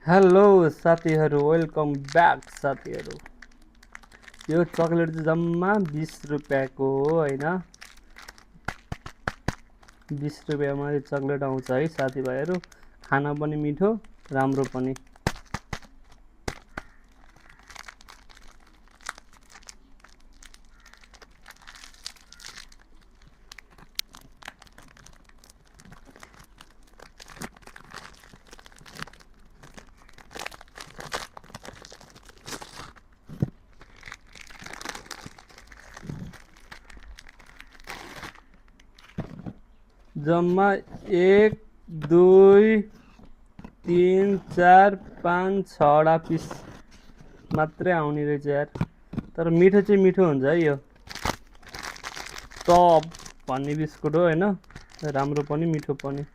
Hello साथीहरू, welcome back साथीहरू। यो चक्लेट चाहिँ जम्मा 20 रुपियाँको हो होइन। 20 रुपियाँमा यो चक्लेट आउँछ है साथीभाइहरू। खाना पनि मिठो, राम्रो पनि। जम्मा 1 2 3 4 5 6वटा पिस मात्रै आउने रहेछ यार। तर मिठो चाहिँ मिठो हुन्छ है यो। टप भन्ने बिस्कुट हो होइन, राम्रो पनि मिठो पनि।